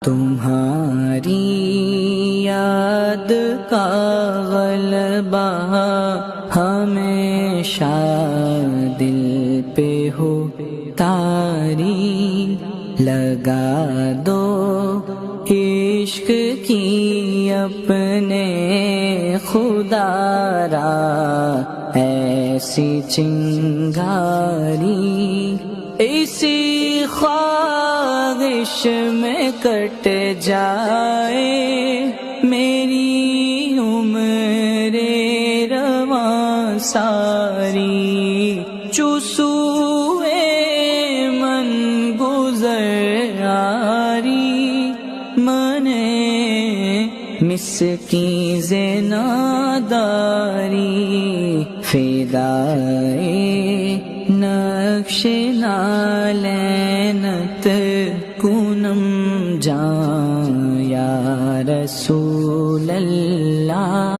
تمہاری یاد کا غلبہ ہمیشہ دل پہ ہو تاری، لگا دو عشق کی اپنے خدا را ایسی چنگاری، اسی خواہش میں کٹ جائے میری عمر رواں ساری، چوسوئے من گزر آری، من مسکین زناداری، فدائے نقش نالینت کنم جان یا رسول اللہ۔